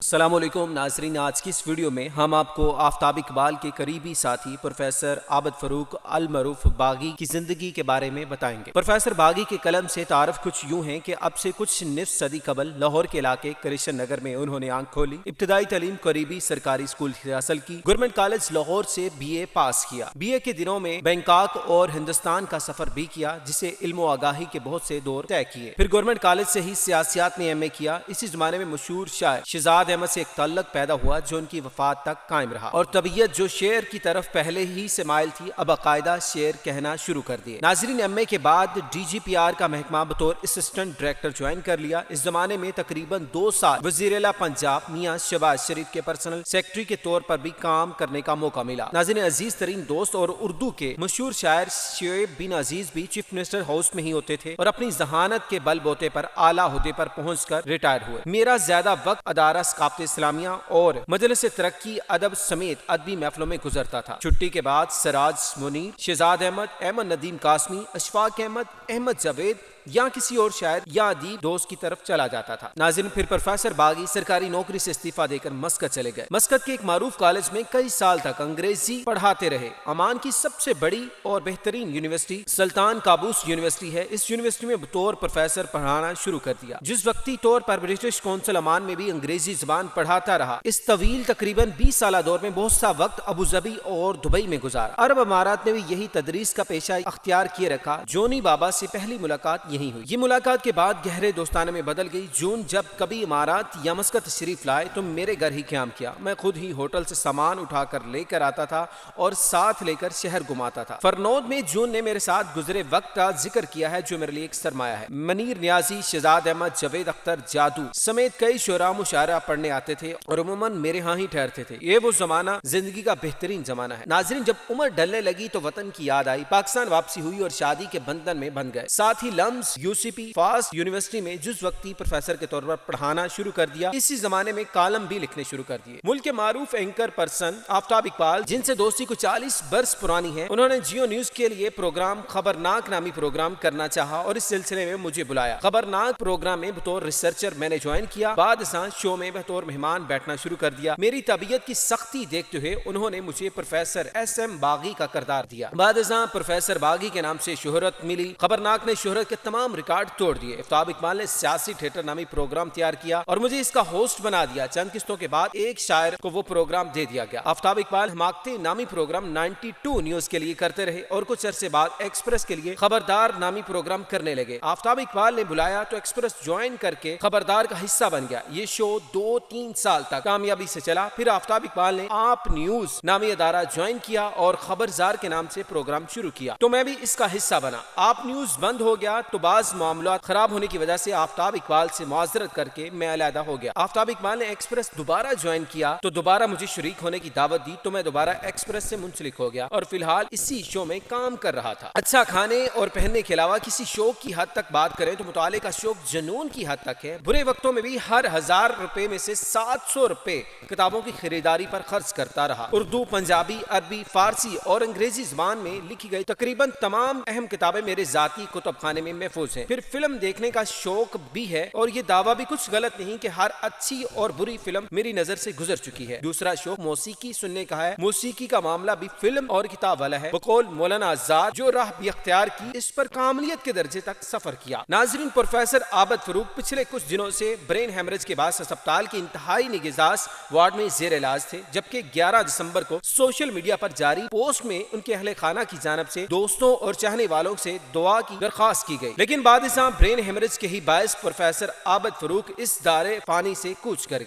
السلام علیکم ناظرین، آج کی اس ویڈیو میں ہم آپ کو آفتاب اقبال کے قریبی ساتھی پروفیسر عابد فروخ المعروف باغی کی زندگی کے بارے میں بتائیں گے۔ پروفیسر باغی کے قلم سے تعارف کچھ یوں ہے کہ اب سے کچھ نصف صدی قبل لاہور کے علاقے کرشن نگر میں انہوں نے آنکھ کھولی، ابتدائی تعلیم قریبی سرکاری اسکول سے حاصل کی، گورنمنٹ کالج لاہور سے BA پاس کیا۔ BA کے دنوں میں بینکاک اور ہندوستان کا سفر بھی کیا، جسے علم و آگاہی کے بہت سے دور طے کیے۔ پھر گورنمنٹ کالج سے ہی سیاسیات میں MA کیا۔ اسی زمانے میں مشہور شاعر شہزاد احمد سے ایک تعلق پیدا ہوا جو ان کی وفات تک قائم رہا، اور طبیعت جو شعر کی طرف پہلے ہی سے مائل تھی اب باقاعدہ شعر کہنا شروع کر دیے۔ ناظرین، MA کے بعد DGPR کا محکمہ بطور اسسٹنٹ ڈائریکٹر جوائن کر لیا۔ اس زمانے میں تقریباً 2 سال وزیر اعلیٰ پنجاب میاں شہباز شریف کے پرسنل سیکرٹری کے طور پر بھی کام کرنے کا موقع ملا۔ ناظرین، عزیز ترین دوست اور اردو کے مشہور شاعر شعیب بن عزیز بھی چیف منسٹر ہاؤس میں ہی ہوتے تھے اور اپنی ذہانت کے بل بوتے پر اعلیٰ عہدے پر پہنچ کر ریٹائر ہوئے۔ میرا زیادہ وقت ادارہ ثقافت اسلامیہ اور مجلس ترقی ادب سمیت ادبی محفلوں میں گزرتا تھا۔ چھٹی کے بعد سراج منیر، شہزاد احمد ندیم قاسمی، اشفاق احمد جاوید یا کسی اور شاعر یا ادیب دوست کی طرف چلا جاتا تھا۔ ناظرین، پھر پروفیسر باغی سرکاری نوکری سے استعفیٰ دے کر مسقط چلے گئے۔ مسقط کے ایک معروف کالج میں کئی سال تک انگریزی پڑھاتے رہے۔ عمان کی سب سے بڑی اور بہترین یونیورسٹی سلطان قابوس یونیورسٹی ہے۔ اس یونیورسٹی میں بطور پروفیسر پڑھانا شروع کر دیا، جس وقتی طور پر برٹش کونسل عمان میں بھی انگریزی زبان پڑھاتا رہا۔ اس طویل تقریباً 20 سالہ دور میں بہت سا وقت ابوظبی اور دبئی میں گزارا۔ عرب امارات نے بھی یہی تدریس کا پیشہ اختیار کیے رکھا۔ جونی بابا سے پہلی ملاقات یہی ہوئی۔ یہ ملاقات کے بعد گہرے دوستانہ میں بدل گئی۔ جون جب کبھی امارات یا مسقط تشریف لائے تو میرے گھر ہی قیام کیا۔ میں خود ہی ہوٹل سے سامان اٹھا کر لے کر آتا تھا اور ساتھ لے کر شہر گھماتا تھا۔ فرنود میں جون نے میرے ساتھ گزرے وقت کا ذکر کیا ہے جو میرے لیے ایک سرمایہ ہے۔ منیر نیازی، شہزاد احمد، جاوید اختر جادو سمیت کئی شعراء مشاعرہ پڑھنے آتے تھے اور عموماً میرے ہاں ہی ٹھہرتے تھے۔ یہ وہ زمانہ زندگی کا بہترین زمانہ ہے۔ ناظرین، جب عمر ڈھلنے لگی تو وطن کی یاد آئی، پاکستان واپسی ہوئی اور شادی کے بندھن میں بندھ گئے۔ ساتھ ہی لمز UCP فاسٹ یونیورسٹی میں جز وقتی پروفیسر کے طور پر پڑھانا شروع کر دیا۔ اسی زمانے میں کالم بھی لکھنے شروع کر دیے۔ ملک کے معروف اینکر پرسن آفتاب اقبال، جن سے دوستی کو 40 برس پرانی ہے، انہوں نے جیو نیوز کے لیے پروگرام خبرناک نامی پروگرام کرنا چاہا اور اس سلسلے میں مجھے بلایا۔ خبرناک پروگرام میں بطور ریسرچر میں نے جوائن کیا، بعد ازاں شو میں بطور مہمان بیٹھنا شروع کر دیا۔ میری طبیعت کی سختی دیکھتے ہوئے انہوں نے مجھے پروفیسر SM باغی کا کردار دیا۔ بعد ازاں پروفیسر باغی کے نام سے شہرت ملی۔ خبرناک نے شہرت کے تمام ریکارڈ توڑ دیے۔ آفتاب اقبال نے سیاسی تھیٹر نامی پروگرام تیار کیا اور مجھے اس کا ہوسٹ بنا دیا۔ چند قسطوں کے بعد ایک شاعر کو وہ پروگرام دے دیا گیا۔ آفتاب اقبال حماقتیں نامی پروگرام 92 نیوز کے لیے کرتے رہے اور کچھ عرصے بعد ایکسپریس کے لیے خبردار نامی پروگرام کرنے لگے۔ آفتاب اقبال نے بلایا تو ایکسپریس جوائن کر کے خبردار کا حصہ بن گیا۔ یہ شو 2-3 سال تک کامیابی سے چلا۔ پھر آفتاب اقبال نے آپ نیوز نامی ادارہ جوائن کیا اور خبرزار کے نام سے پروگرام شروع کیا، تو میں بھی اس کا حصہ بنا۔ آپ نیوز بند ہو گیا تو بعض معاملات خراب ہونے کی وجہ سے آفتاب اقبال سے معذرت کر کے میں علیحدہ ہو گیا۔ آفتاب اقبال نے ایکسپریس دوبارہ جوائن کیا تو دوبارہ مجھے شریک ہونے کی دعوت دی تو میں دوبارہ ایکسپریس سے منسلک ہو گیا اور فی الحال اسی شو میں کام کر رہا تھا۔ اچھا کھانے اور پہننے کے علاوہ کسی شوق کی حد تک بات کریں تو مطالعے کا شوق جنون کی حد تک ہے۔ برے وقتوں میں بھی ہر 1000 روپے میں سے 700 روپے کتابوں کی خریداری پر خرچ کرتا رہا۔ اردو، پنجابی، عربی، فارسی اور انگریزی زبان میں لکھی گئی تقریباً تمام اہم کتابیں میرے ذاتی کتب خانے میں محفوظ ہیں۔ پھر فلم دیکھنے کا شوق بھی ہے اور یہ دعویٰ بھی کچھ غلط نہیں کہ ہر اچھی اور بری فلم میری نظر سے گزر چکی ہے۔ دوسرا شوق موسیقی سننے کا ہے۔ موسیقی کا معاملہ بھی فلم اور کتاب والا ہے۔ بقول مولانا آزاد، جو راہ بھی اختیار کی اس پر کاملیت کے درجے تک سفر کیا۔ ناظرین، پروفیسر عابد فروخ پچھلے کچھ دنوں سے برین ہیمریج کے بعد اسپتال کے انتہائی نگہداشت وارڈ میں زیر علاج تھے، جبکہ 11 دسمبر کو سوشل میڈیا پر جاری پوسٹ میں ان کے اہل خانہ کی جانب سے دوستوں اور چاہنے والوں سے دعا کی درخواست کی گئی، لیکن بعد ازاں برین ہیمریج کے ہی باعث پروفیسر عابد فروخ اس دار فانی سے کوچ کر گئے۔